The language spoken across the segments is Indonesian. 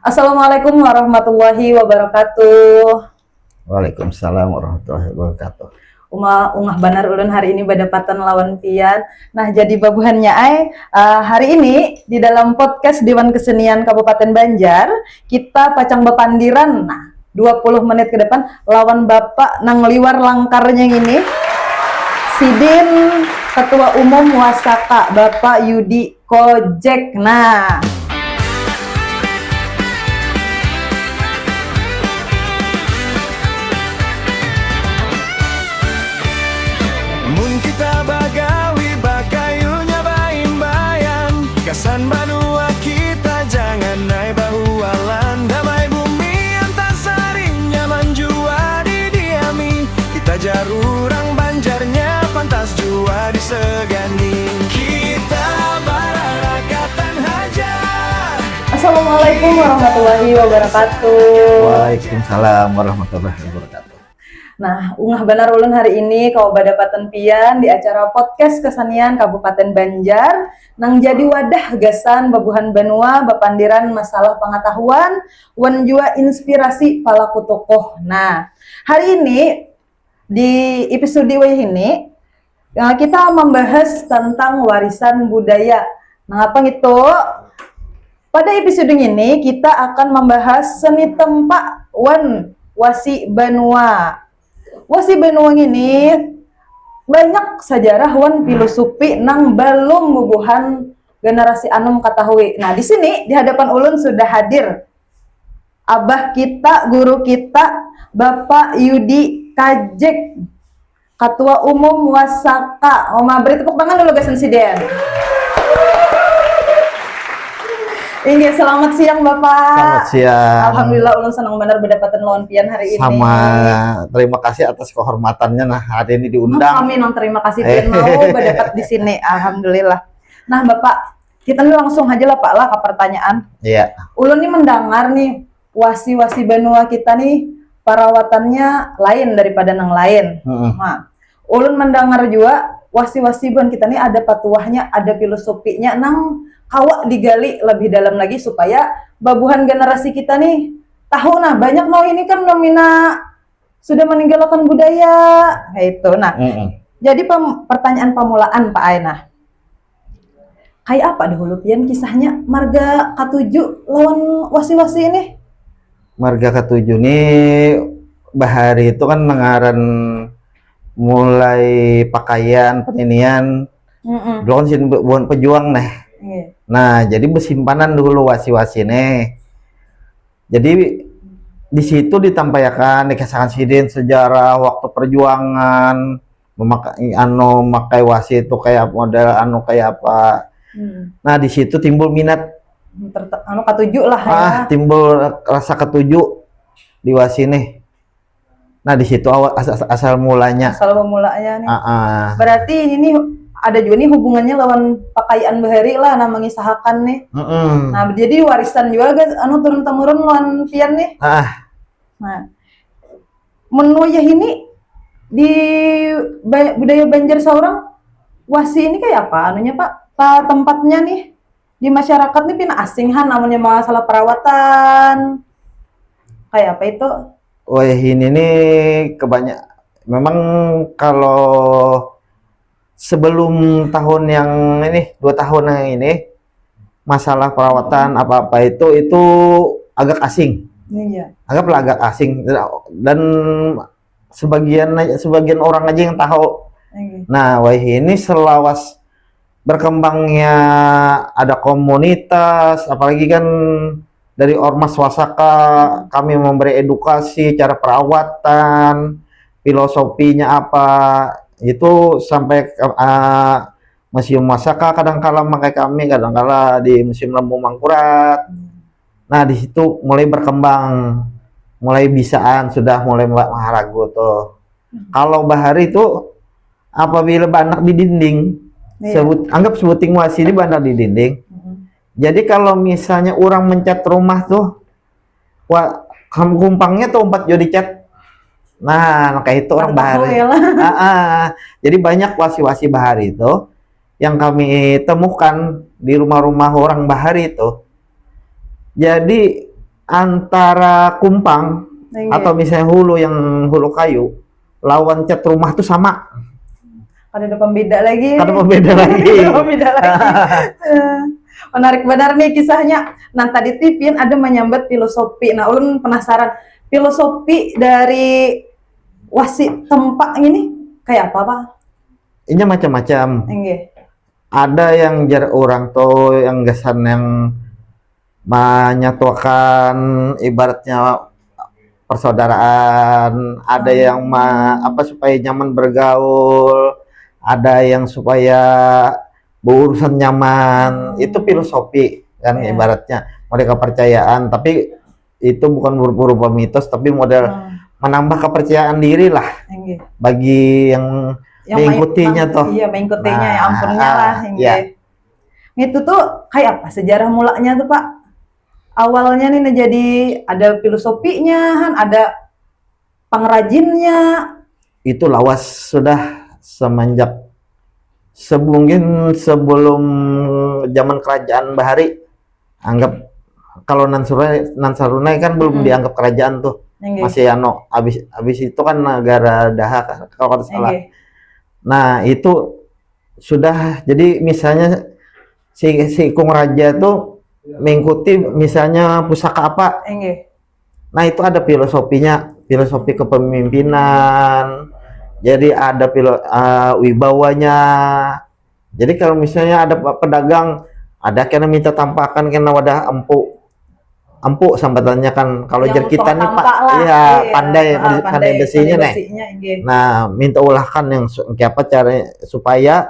Assalamualaikum warahmatullahi wabarakatuh. Waalaikumsalam warahmatullahi wabarakatuh. Ungah banar ulun hari ini badapatan lawan pian. Nah, jadi babuhannya hari ini di dalam podcast Dewan Kesenian Kabupaten Banjar, kita pacang bepandiran. Nah, 20 menit ke depan lawan Bapak nang liwar langkarnya ini. Sidin Ketua Umum Wasaka Bapak Yudi Kojek. Nah, Mun kita bagawi bakayunya baim-bayam Kasan banua kita jangan naik bahualan Damai bumi antasari nyaman jua didiami Kita jarurang banjarnya pantas jua disegani Kita bararakatan haja. Assalamualaikum warahmatullahi wabarakatuh. Waalaikumsalam warahmatullahi wabarakatuh. Nah, ungah benar ulun hari ini kau badapatan pian di acara podcast kesenian Kabupaten Banjar nang jadi wadah gasan babuhan benua bapandiran masalah pengetahuan wan jua inspirasi palaku tokoh. Nah, hari ini di episode ini kita membahas tentang warisan budaya. Nah, apa gitu? Pada episode ini kita akan membahas seni tempak wan wasi benua. Wasi benua ini banyak sejarah wan filosofi nang belum bubuhan generasi anom ketahui. Nah, di sini di hadapan ulun sudah hadir abah kita, guru kita, Bapak Yudi Kajek, Ketua Umum Wasaka. Beri tepuk tangan dulu guys insiden. Ini selamat siang Bapak. Selamat siang. Alhamdulillah ulun senang benar berdapatan lawan pian hari ini. Sama terima kasih atas kehormatannya. Nah, hari ini diundang. Kami nang terima kasih pian mau berdapat di sini. Alhamdulillah. Nah Bapak, kita nih langsung aja lah Pak lah ke pertanyaan. Iya. Ulun nih mendengar nih wasi-wasi benua kita nih perawatannya lain daripada nang lain. Nah, ulun mendengar juga wasi-wasi ben kita nih ada patuahnya, ada filosofinya nang kawak digali lebih dalam lagi supaya babuhan generasi kita nih tahu. Nah, banyak ini kan nomina sudah meninggalkan budaya kayak itu. Nah, jadi pertanyaan pemulaan Pak Aina, kayak apa dahulu pian kisahnya marga Katuju lawan wasi-wasi ini? Marga Ketujuh nih bahari itu kan nengaran mulai pakaian peninian. Dulu kan sih buan pejuang nih. Nah, jadi bersimpanan dulu wasi-wasi nih. Jadi di situ ditampilkan dikasahkan sidin sejarah waktu perjuangan memakai wasi itu kayak model kayak apa. Nah, di situ timbul minat Katuju lah ya. Timbul rasa ketujuh di wasi nih. Nah, di situ asal mulanya. Asal mulanya nih. Berarti ini ada juga nih hubungannya lawan pakaian bahari lah nah mengisahkan nih. Nah, jadi warisan juga guys turun temurun lawan pian nih. Nah, menu ya ini di budaya Banjar seorang wasi ini kayak apa anunya Pak? Tempatnya nih di masyarakat nih pina asinghan namanya masalah perawatan. Kayak apa itu? Oh ya, ini nih memang kalau sebelum tahun yang ini 2 tahun yang ini masalah perawatan apa-apa itu agak asing. Iya. Anggaplah agak asing dan sebagian orang aja yang tahu. Nah, wah ini selawas berkembangnya ada komunitas, apalagi kan dari Ormas Wasaka kami memberi edukasi cara perawatan, filosofinya apa. Itu sampai Museum Wasaka kadang-kala pakai kami, kadang-kala di Museum Lembu Mangkurat. Nah, di situ mulai berkembang, mulai bisaan, sudah mulai maharagu tuh. Kalau bahari itu apabila bandak di dinding, anggap sebuting wasi ini bandak di dinding. Jadi kalau misalnya orang mencat rumah tuh, kumpangnya tuh 4 jodi cat. Nah, kayak itu orang bahari. Jadi banyak wasi-wasi bahari itu yang kami temukan di rumah-rumah orang bahari itu. Jadi antara kumpang Nggih. atau misalnya hulu yang hulu kayu lawan cat rumah tuh sama. Ada pembeda lagi. Ada pembeda lagi. Ada pembeda lagi. Menarik benar nih kisahnya. Nah tadi Tipin ada menyambat filosofi. Nah ulun penasaran filosofi dari wasi tempat ini kayak apa Pak? Ini macam-macam. Nggih. Ada yang jar orang tuh yang gesan yang menyatukan ibaratnya persaudaraan, ada yang supaya nyaman bergaul, ada yang supaya berurusan nyaman. Itu filosofi kan ibaratnya model kepercayaan, tapi itu bukan berupa mitos tapi model menambah kepercayaan diri lah bagi yang mengikutinya toh. Iya, mengikutinya Nah, ya ampunnya lah. iya. Itu tuh kayak apa sejarah mulanya tuh Pak? Awalnya nih jadi ada filosofinya, kan ada pengrajinnya. Itu lawas sudah semenjak mungkin sebelum zaman kerajaan Bahari. Anggap kalau Nan Sarunai kan belum dianggap kerajaan tuh. Masih abis itu kan negara Daha kalau tidak salah. Nah itu sudah, jadi misalnya si Kung Raja tuh mengikuti misalnya pusaka apa. Nah itu ada filosofinya, filosofi kepemimpinan. Jadi ada wibawanya. Jadi kalau misalnya ada pedagang, ada kena minta tampakan kena wadah empuk sambatannya kan. Kalau jar kita nih Pak, iya pandai besinya nih. Nah minta ulahkan yang apa caranya supaya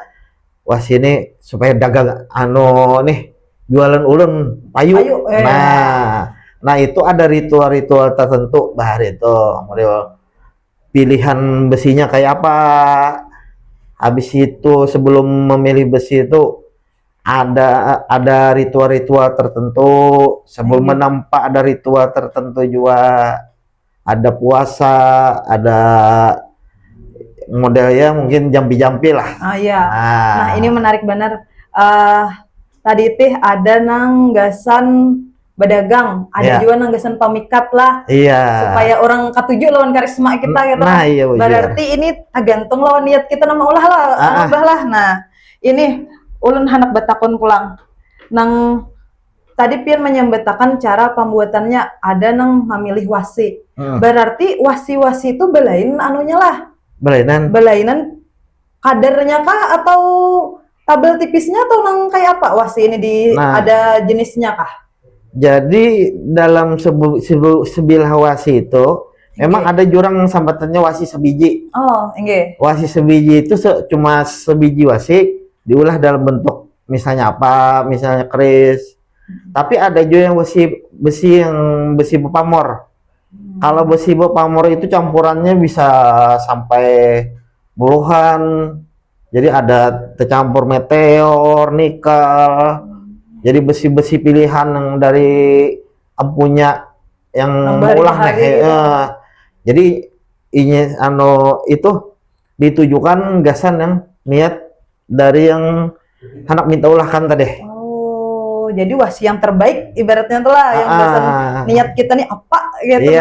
sini supaya dagang nih jualan ulun payu. Nah itu ada ritual-ritual tertentu bahari itu model pilihan besinya kayak apa. Habis itu sebelum memilih besi itu ada ritual-ritual tertentu, sebelum menampak ada ritual tertentu juga, ada puasa, ada modelnya mungkin jampi-jampi lah. Nah ini menarik benar. Tadi teh ada nanggasan pedagang, ada juga nanggasan pamikat lah. Supaya orang katuju lawan karisma kita gitu. Nah, iya, berarti ini tergantung lawan niat kita nama ulah lah. Nah ini ulun hendak betakon pulang. Nang tadi Pian menyambatakan cara pembuatannya ada nang memilih wasi. Berarti wasi-wasi itu belain anunya lah. Belainan kadarnya kah atau tabel tipisnya atau nang kayak apa wasi ini ada jenisnya kah? Jadi dalam sebilah wasi itu memang ada jurang sambatannya wasi sebiji. Wasi sebiji itu cuma sebiji wasi diulah dalam bentuk misalnya apa, misalnya keris. Tapi ada juga yang besi bepamor. Kalau besi bepamor itu campurannya bisa sampai puluhan. Jadi ada tercampur meteor, nikel. Jadi besi-besi pilihan yang dari empunya yang mengulah jadi ini itu ditujukan gasan yang niat dari yang hendak minta ulahkan tadi. Jadi wasi yang terbaik ibaratnya tuh lah yang gasan niat kita nih apa gitu.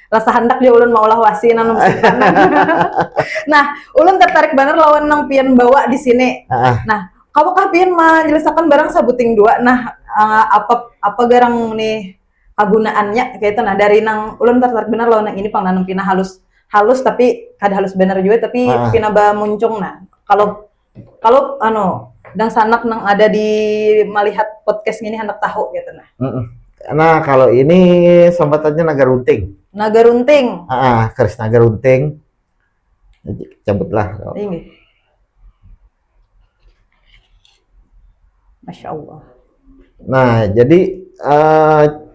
Rasa hendak dia ulun mau ulah wasi nanam simpanan. Nah, ulun tertarik banget lawan nang Pian bawa di sini. Nah, apakah Pian menjelaskan barang sabuting dua? Nah, apa garang nih kegunaannya kayak itu. Nah, dari nang ulun tertarik bener lawan nang ini pang nanam pina halus tapi kada halus bener juga tapi pina ba muncung. Nah, kalau dan sanak nang ada di melihat podcast ini hendak tahu gitu nah. Nah, kalau ini sambatannya naga runting. Naga runting. Keris naga runting. Cabutlah. Ini. Masya Allah. Nah, jadi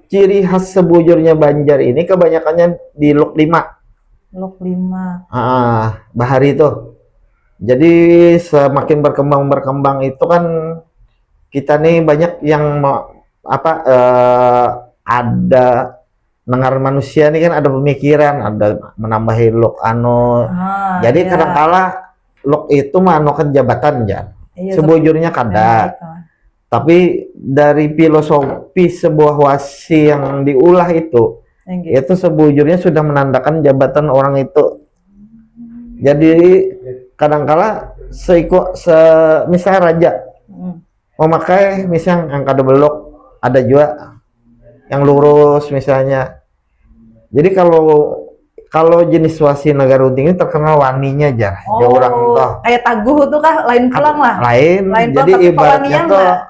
ciri khas sebujurnya Banjar ini kebanyakannya di Lok 5. Lok 5. Bahari itu. Jadi semakin berkembang itu kan kita nih banyak yang ada dengar manusia nih kan ada pemikiran, ada menambahi lok jadi kadangkala lok itu manokan jabatan ya. Sebujurnya kada. Tapi dari filosofi sebuah wasi yang diulah itu sebujurnya sudah menandakan jabatan orang itu. Jadi kadangkala misalnya raja memakai misalnya angka belok, ada juga yang lurus misalnya. Jadi kalau jenis wasi Nagarunting ini terkenal waninya aja, orang toh. Kayak Taguh tuh kah lain pulang lah. Lain jadi tapi ibaratnya tuh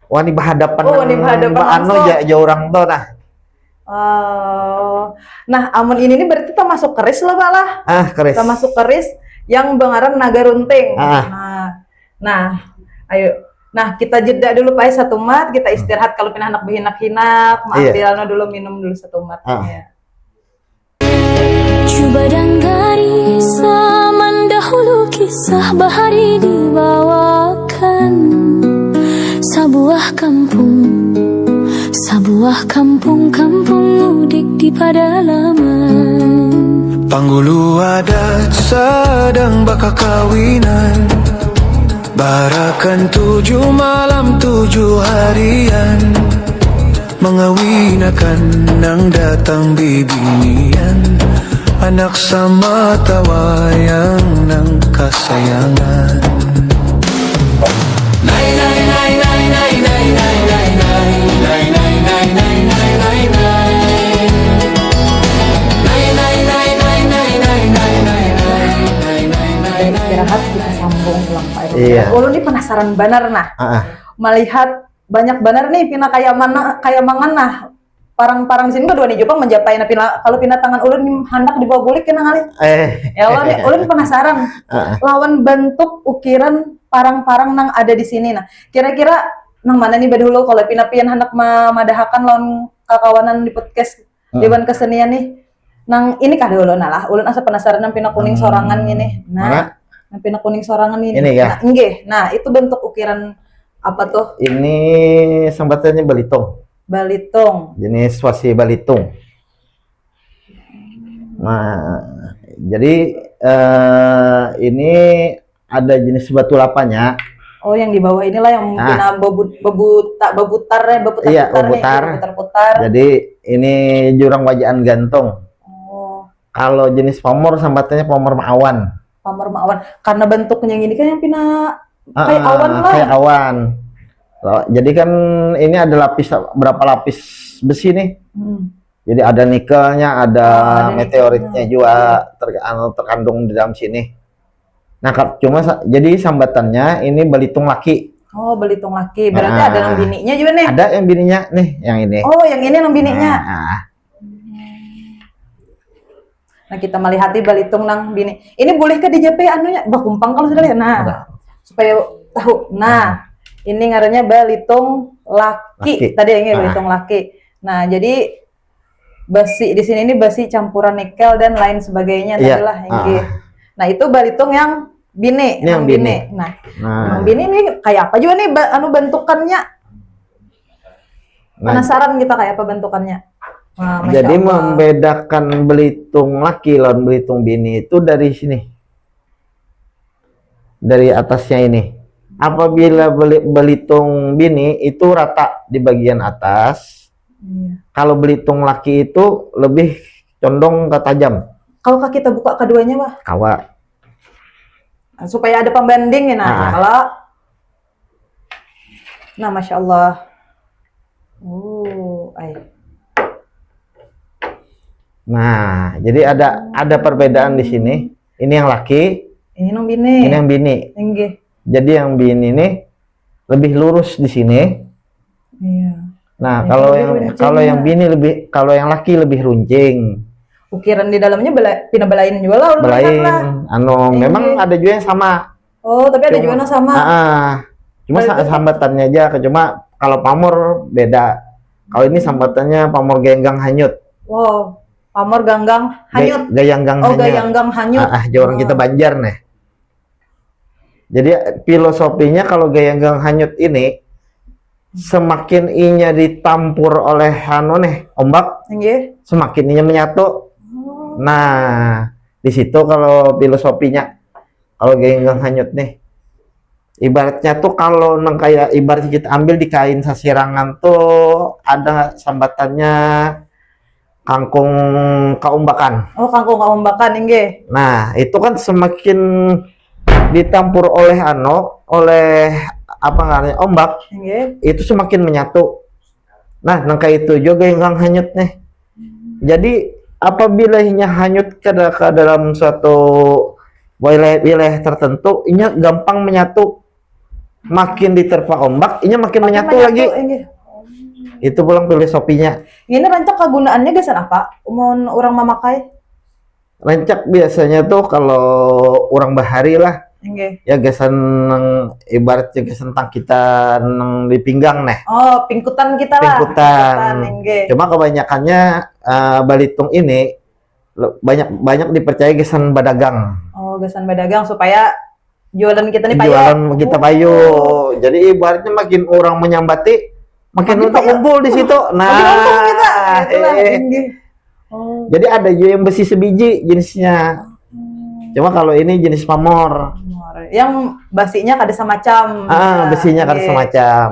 wani bahadapan langsung. orang tuh nah. Nah, amun ini berarti kita masuk keris lah Pak lah. Keris. Kita masuk keris yang bengaran Nagarunting. Nah, ayo. Nah, kita jeda dulu Pak 1 mat, kita istirahat kalau pindah anak behinak-hinak, ambil dulu minum dulu 1 mat. Ya. Coba dari zaman dahulu kisah bahari dibawakan. Sebuah kampung udik di pedalaman. Panggulu adat sedang bakal kawinan, barakan 7 malam 7 harian, mengawinakan nang datang bibinian, anak sama tawayang nang kasayangan. Nay nay nay nay nay nay nay nay nay nay nay nay nay nay nay nay. Istirahat kita sambung ulang Pak. Iya. Ulun ini penasaran benar nah. Melihat banyak benar nih pina kayak mangan nah. Parang-parang sini kedua nih Jepang menjapai nah kalau pina tangan ulun hendak dibawa bulik kena kali. Ya Allah nih ulun penasaran. Lawan bentuk ukiran parang-parang nang ada di sini nah. Kira-kira nang mana nih dahulu kalau pina pian hendak madahakan lawan kakawanan di podcast Dewan Kesenian nih. Nang ini kah dulu nah lah. Ulun asa penasaran nang pina kuning sorangan ini. Nah, nang pina kuning sorangan ini. Ini ya. Nah, itu bentuk ukiran apa tuh? Ini sambatannya balitung. Balitung. Jenis wasi balitung. Nah, jadi ini ada jenis batu lapanya. Oh, yang di bawah inilah yang pina bebutar. Iya, bebutar. Jadi ini jurang wajaan gantung. Kalau jenis pamor sambatannya pamor maawan. Pamor maawan. Karena bentuknya yang ini kan yang pina kayak awan lah. Kayak awan. Jadi kan ini ada berapa lapis besi nih. Jadi ada nikelnya, ada meteoritnya juga terkandung di dalam sini. Nah, jadi sambatannya ini belitung laki. Oh, belitung laki. Berarti ada yang bininya juga nih. Ada yang bininya nih, yang ini. Oh, yang ini yang bininya. Nah, kita melihat balitung nang bini. Ini boleh ke DJP anunya bakumpang kalau sudah lihat. Nah, supaya tahu. Nah, ini ngarannya balitung laki. Tadi yang ini balitung laki. Nah, jadi besi di sini ini besi campuran nikel dan lain sebagainya adalah Nah, itu balitung yang bini. Ini yang bini. Nah, yang bini ini kayak apa juga nih bentukannya? Penasaran kita kayak apa bentukannya? Nah, jadi membedakan belitung laki lawan belitung bini itu dari sini, dari atasnya ini. Apabila belitung bini itu rata di bagian atas, kalau belitung laki itu lebih condong ke tajam. Kalau kita buka keduanya mah? Kawa. Supaya ada pembanding ya kalau. Nah, masya Allah. Nah, jadi ada perbedaan di sini. Ini yang laki, ini yang bini. Ini yang bini. Jadi yang bini ini lebih lurus di sini. Iya. Nah, kalau yang bini kalau yang laki lebih runcing. Ukiran di dalamnya pina belain juga lah. Belain. Memang ada juga yang sama. Oh, tapi ada juga yang sama. Cuma sambatannya aja. Cuma kalau pamor beda. Kalau ini sambatannya pamor genggang hanyut. Wow. Pamor ganggang hanyut. Gayanggang hanyut. Gayanggang hanyut. Orang kita Banjar nih. Jadi filosofinya kalau gayanggang hanyut ini semakin inya ditampur oleh ombak, semakin inya menyatu. Nah, di situ kalau filosofinya kalau gayanggang hanyut nih. Ibaratnya tuh kalau nang kayak ibarat kita ambil di kain sasirangan tuh ada sambatannya kangkung kaumbakan. Oh, kangkung kaumbakan inggih. Nah, itu kan semakin ditampur oleh oleh apa namanya ombak, Inggih. itu semakin menyatu. Nah, nangka itu juga yang hanyut nih. Jadi apabila inya hanyut ke dalam suatu wilayah tertentu, inya gampang menyatu. Makin diterpa ombak, inya makin menyatu lagi. Inggih. Itu pulang filosofinya. Ini rancak kegunaannya gesan apa? Mun orang memakai? Rancak biasanya tuh kalau orang bahari lah, Inggih. ya gesan ibaratnya gesan tang kita nang di pinggang nih. Oh, pingkutan kita lah. Pingkutan. Inggih. Cuma kebanyakannya Balitung ini banyak dipercaya gesan badagang. Oh, gesan berdagang supaya jualan kita nih payo. Jualan kita payo. Jadi ibaratnya makin orang menyambati, makin untuk kumpul di situ. Nah, Makin untung kita. Itulah, inggih. Oh. jadi ada juga yang besi sebiji jenisnya. Cuma kalau ini jenis pamor. Yang basinya kada semacam. Besinya kan inggih. semacam.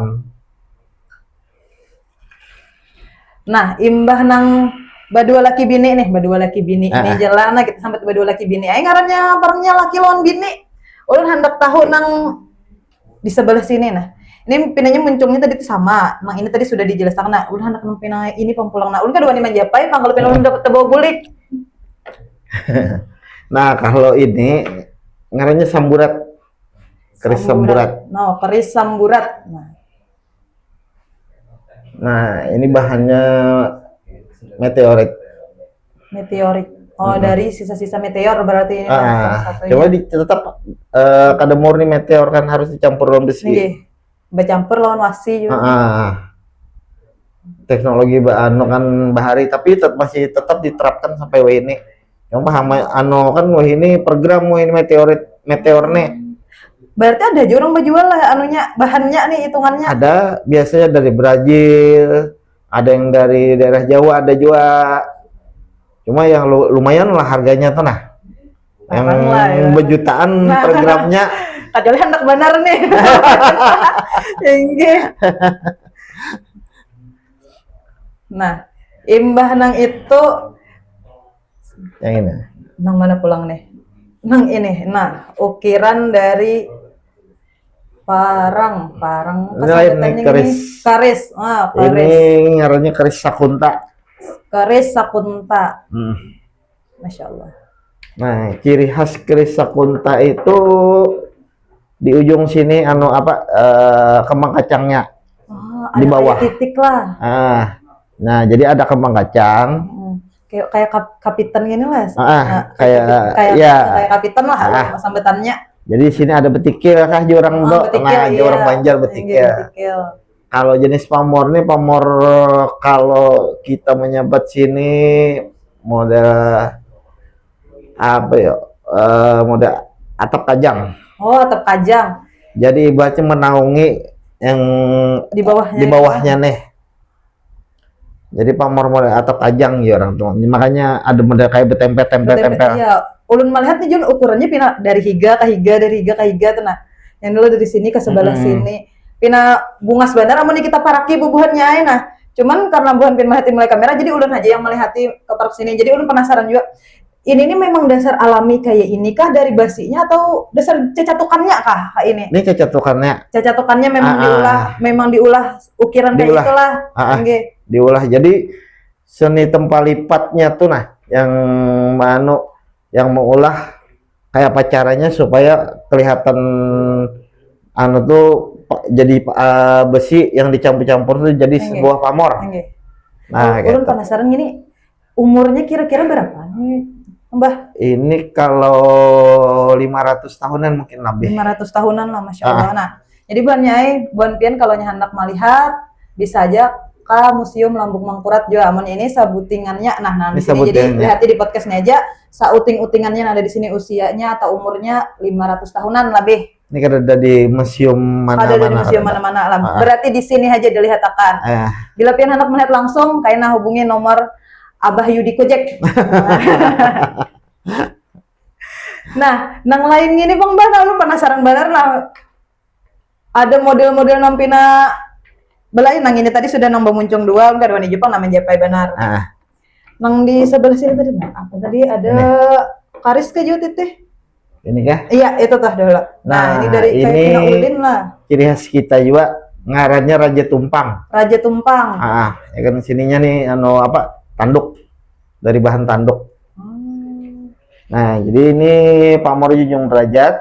Nah, imbah nang badua laki bini nih, badua laki bini. Ini Ah. jalan kita sampai badua laki bini. Aing ngarannya parangnya laki lawan bini. Ulun hendak tahu nang di sebelah sini nah. Ini pinanya muncungnya tadi itu sama. Nang ini tadi sudah dijelaskan. Nah, ulun hendak nang pina ini pempulang. Nah, ulun kan wani manjapai panggal pina ulun dapat tebau bulik. Nah, kalau ini ngarannya samburat. Keris samburat. No, keris samburat. Nah, ini bahannya meteorit. Meteorit. Oh, dari sisa-sisa meteor berarti ini salah satunya. Coba tetap kada murni meteor kan harus dicampur dengan besi. Nggih. Bercampur lawan wasi juga. Teknologi kan bahari tapi masih tetap diterapkan sampai ini. Yang paham kan ini program ini meteor nih. Berarti ada aja orang berjual lah anunya bahannya nih hitungannya. Ada biasanya dari Brazil, ada yang dari daerah Jawa ada juga. Cuma yang lumayan lah harganya tuh nah. Yang lah, ya. berjutaan programnya. Kecuali hendak benar nih. Inggih. Nah, imbah nang itu Yang ini. nang mana pulang nih? Nang ini. Nah, ukiran dari parang Ini lain nih, keris. Karis. Karis. Ini ngarannya keris sakunta. Keris sakunta. Masya Allah. Nah, ciri khas keris sakunta itu di ujung sini kembang kacangnya di bawah. Titik lah. Nah, jadi ada kembang kacang. Kayak kapitan gini lah. Kayak kapitan lah sambetannya. Jadi sini ada betikil kah jurang jurang Banjar betikil. Kalau jenis pamor nih kalau kita menyambat sini model apa ya? Model atap kajang. Oh, atap kajang. Jadi ibaratnya menaungi yang Di bawahnya nih. Jadi pamor model atap kajang ya orang tua. Makanya ada model kayak tempel. Iya. Ulun melihat nih Jun ukurannya pina dari higa ke higa tuh nah. Yang dulu dari sini ke sebelah sini. Pina bungas benar amun kita paraki bubuhannya ae nah. Cuman karena buhan pin melihati mulai kamera jadi ulun aja yang melihati ke park sini. Jadi ulun penasaran juga. Ini memang dasar alami kayak ini kah dari basinya atau dasar cecatukannya kah ini? Ini cecatukannya. Cecatukannya memang diulah ukiran kayak itulah. Diolah. Jadi seni tempal lipatnya tuh nah yang mengolah kayak apa caranya supaya kelihatan tuh jadi besi yang dicampur-campur tuh jadi sebuah pamor. Nah, ulun penasaran gini, umurnya kira-kira berapa nih, Mbah? Ini kalau 500 tahunan mungkin lebih. 500 tahunan lah, Masya Allah. Nah, jadi buan pian kalau hendak melihat bisa aja ke Museum Lambung Mangkurat juga. Amun ini sabutingannya, nah di sini jadi lihat di podcastnya aja, sauting-utingannya ada di sini usianya atau umurnya 500 tahunan lebih. Ini kan ada di museum mana-mana. Ada di museum mana-mana lah. Berarti di sini aja dilihatkan. Bila pian hendak melihat langsung, kayaknya hubungi nomor Abah Yudi Kojek. Nah, nang lain gini Bang Bah, lu penasaran bener lah. ada model-model nampina belain nang ini tadi sudah nang Bamuncung 2 enggak di Jepang namanya Jepai benar. Ah, Nang di sebelah sini tadi apa tadi ada karis ke juga teh. ini kah? Iya, itu tah dulu. Nah, ini dari kayak ini Pina Udin lah. ciri khas kita juga ngarannya Raja Tumpang. Raja Tumpang. Ya kan sininya nih apa? Tanduk. Dari bahan tanduk. Nah, jadi ini Pamor Junjung Derajat.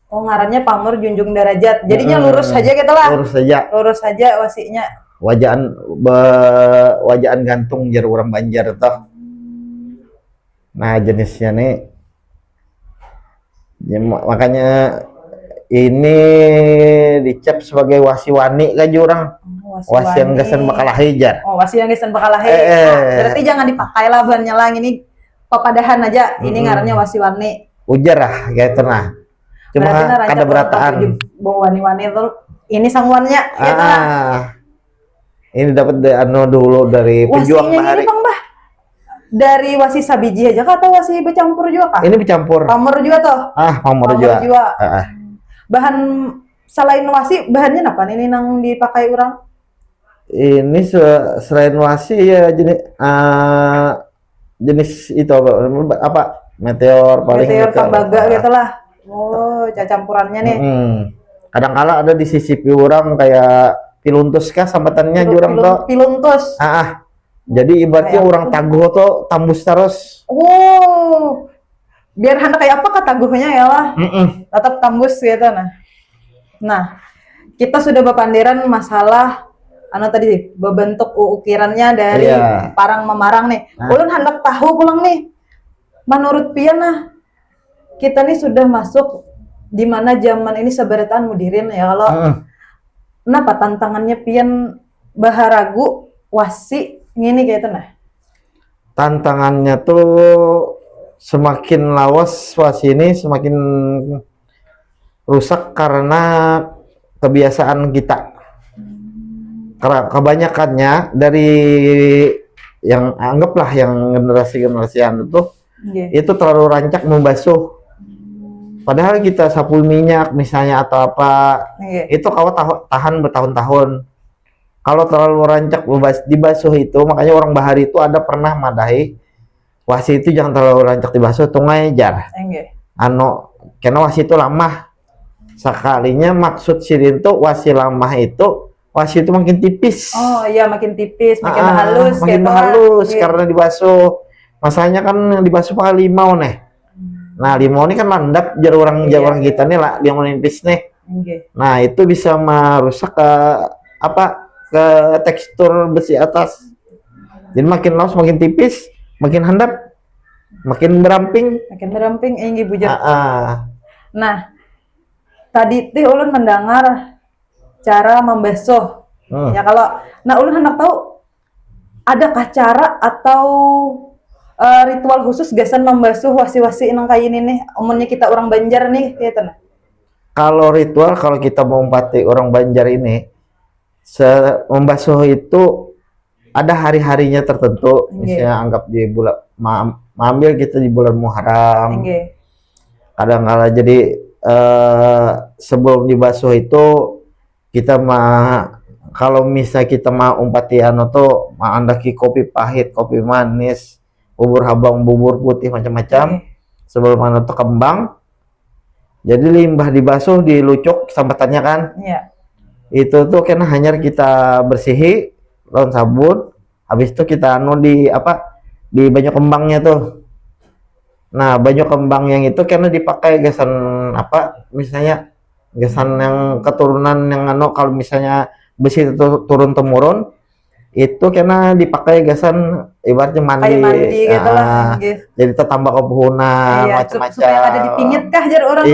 Oh, ngarannya Pamor Junjung Derajat. Jadinya lurus saja gitu lah. Lurus saja. Lurus saja wasinya. Wajaan gantung jar orang Banjar toh. Nah, jenisnya nih ya, makanya ini dicap sebagai wasi-wani kan orang. Wasi yang gesan bakal hijar. Oh, wasi yang gesan bakal lahir. Nah, berarti jangan dipakai lah bahannya lang ini papadahan aja. Ini ngarannya wasi-wani. Ujar lah kayak tenah. Cuma kada berataan. Bawa wani-wani itu ini sangwannya gitu lah. Ini dapat dulu dari pejuang wasinya bahari. ini Bang Bah. Dari wasi sabiji aja kah atau wasi bercampur juga kah? Ini bercampur. Pamor juga toh. Pamor juga. Bahan selain wasi bahannya apa ini nang dipakai orang? Ini selain wasi ya jenis itu apa meteor paling Meteor tembaga gitu lah. Oh, campurannya nih. Kadang-kala ada di sisi orang kayak piluntus kah sambatannya jurang tuh. Piluntus. Jadi ibaratnya orang taguh tuh tambus terus. Oh. Biar hendak kayak apa kataguhnya ya lah. Tetap tambus gitu nah. Kita sudah berpandiran masalah tadi berbentuk ukirannya dari parang memarang nih. Ulun hendak tahu pulang nih. Menurut pian kita nih sudah masuk di mana zaman ini seberataan mudirin ya kalau kenapa tantangannya pian baharagu wasi ngini kayak itu tantangannya tuh semakin lawas wasi ini semakin rusak karena kebiasaan kita. Karena kebanyakannya dari yang anggaplah yang generasi-generasian itu terlalu rancak membasuh. Padahal kita sapu minyak misalnya atau apa itu kalau tahan bertahun-tahun. Kalau terlalu rancak dibasuh itu makanya orang bahari itu ada pernah madahi wasi itu jangan terlalu rancak dibasuh tungai jar. Karena wasi itu lamah. Sekalinya maksud sirin tuh wasi lamah itu wasi itu makin tipis. Oh iya makin tipis, makin halus. Makin halus karena dibasuh. Masalahnya kan yang dibasuh pakai limau nih. Nah limau ini kan landap jar orang Jawa kita nih lah limau nipis nih. Nah itu bisa merusak ke tekstur besi atas. Jadi makin laus makin tipis, makin handap, makin beramping. Bujar. Nah tadi ulun mendengar cara membasuh. Ya kalau ulun hendak tahu adakah cara atau ritual khusus gasan membasuh wasi-wasi nang kayak ini nih umumnya kita orang Banjar nih gitu Kalau ritual kalau kita mau umpati orang Banjar ini membasuh itu ada hari-harinya tertentu. Misalnya anggap di bulan ambil gitu di bulan Muharram. Kadang-kala jadi sebelum dibasuh itu kita kalau misalnya kita mau umpati tuh andaki kopi pahit, kopi manis, bubur habang, bubur putih macam-macam sebelum tuh kembang. Jadi limbah dibasuh, dilucuk sambatannya kan. Itu tuh kena hanya kita bersihi lawan sabun. Habis itu kita di banyak kembangnya tuh. Nah, banyak kembang yang itu karena dipakai gasan misalnya gasan yang keturunan yang kalau misalnya besi itu turun temurun itu karena dipakai gasan ibaratnya mandi gitu lah. Jadi tambah kebuhunan macam-macam. Supaya ada di pingit kah jar orang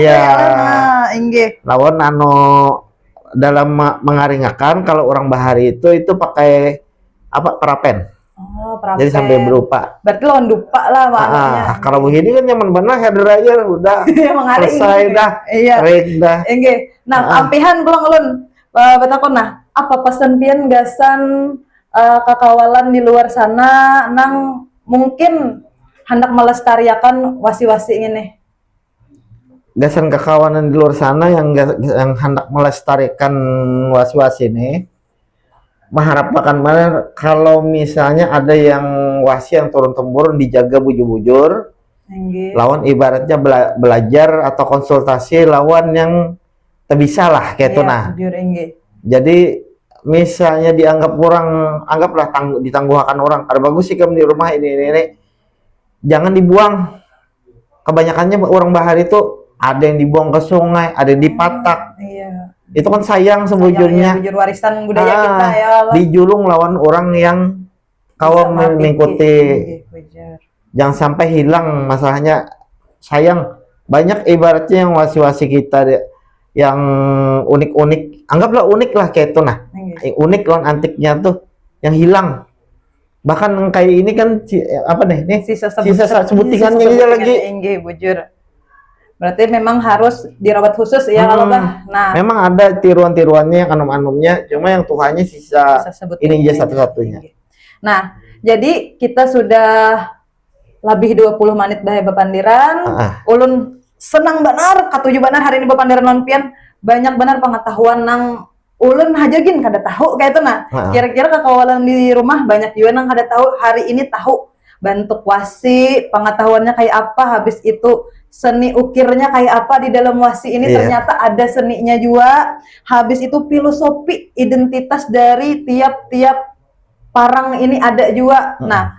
lawan dalam mengaringakan kalau orang bahari itu pakai perapen. Perapen. Jadi sampai berupa. Berarti lawan dupa lah maknanya. Kalau begini kan nyaman benar aja udah selesai dah. Dah. Nah, ampihan pulang ulun betakon apa pesan pian gasan kakawalan di luar sana nang mungkin hendak melestariakan wasi-wasi ini gasan kekawanan di luar sana yang hendak melestarikan wasi-wasi ini mengharapkan mana kalau misalnya ada yang wasi yang turun-temurun dijaga bujur-bujur lawan ibaratnya belajar atau konsultasi lawan yang bisa lah kayak itu nah. Jadi misalnya dianggap kurang, anggaplah ditangguhkan orang. Ada bagus sih kamu di rumah ini. Jangan dibuang. Kebanyakannya orang bahar itu ada yang dibuang ke sungai, ada yang dipatak. Iya. Itu kan sayang sebujurnya. Bujur warisan budaya kita ya. Dijulung lawan orang yang kau mengikuti. Jangan sampai hilang masalahnya. Sayang. Banyak ibaratnya yang wasi-wasi kita yang unik-unik. Anggaplah unik lah kayak itu nah. Unik lawan antiknya tuh yang hilang. Bahkan kayak ini kan apa nih? Nih sisa sebutikannya aja lagi. Bujur. Berarti memang harus dirawat khusus ya kalau bah. Nah, memang ada tiruan-tiruannya yang anum-anumnya, cuma yang Tuhannya sisa ini aja satu-satunya. Nah, jadi kita sudah lebih 20 menit bahaya Bapandiran. Ulun senang benar katuju benar hari ini Bapandiran nonpian banyak benar pengetahuan nang ulun hajagin kada tahu kayak itu nah. Kira-kira kekawalan di rumah banyak juga nang kada tahu, hari ini tahu bentuk wasi, pengetahuannya kayak apa, habis itu seni ukirnya kayak apa di dalam wasi ini ternyata ada seninya juga. Habis itu filosofi identitas dari tiap-tiap parang ini ada juga. Nah,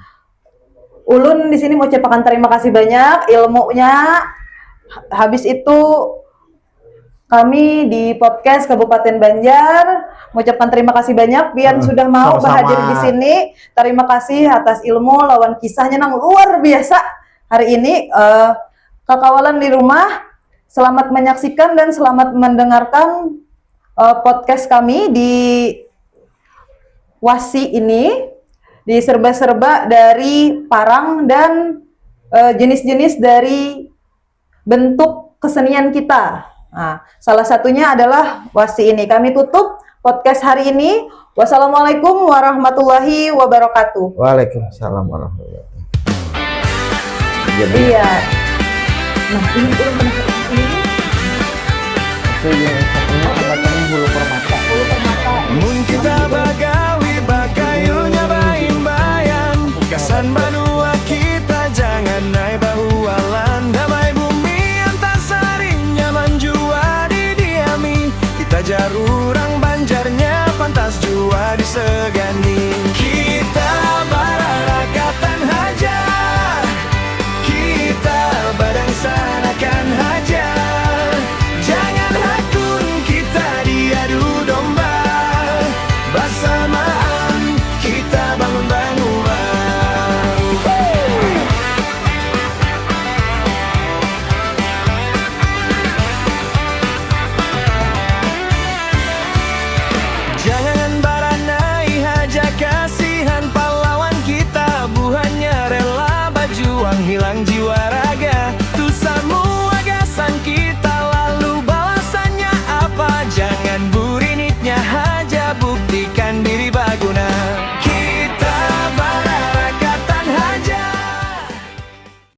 ulun di sini mau ucapkan terima kasih banyak ilmunya. Habis itu kami di podcast Kabupaten Banjar mengucapkan terima kasih banyak Pian sudah mau hadir di sini. Terima kasih atas ilmu lawan kisahnya nang luar biasa hari ini. Kekawalan di rumah, selamat menyaksikan dan selamat mendengarkan podcast kami di wasi ini, di serba-serba dari parang dan jenis-jenis dari bentuk kesenian kita. Nah, salah satunya adalah wasi ini. Kami tutup podcast hari ini. Wassalamualaikum warahmatullahi wabarakatuh. Waalaikumsalam warahmatullahi wabarakatuh. Jadi, iya. Nah, ini belum pernah ini. Itu yang satunya anggatannya bulu permata. Mun kita bagawi bakayunya bayang-bayang kesan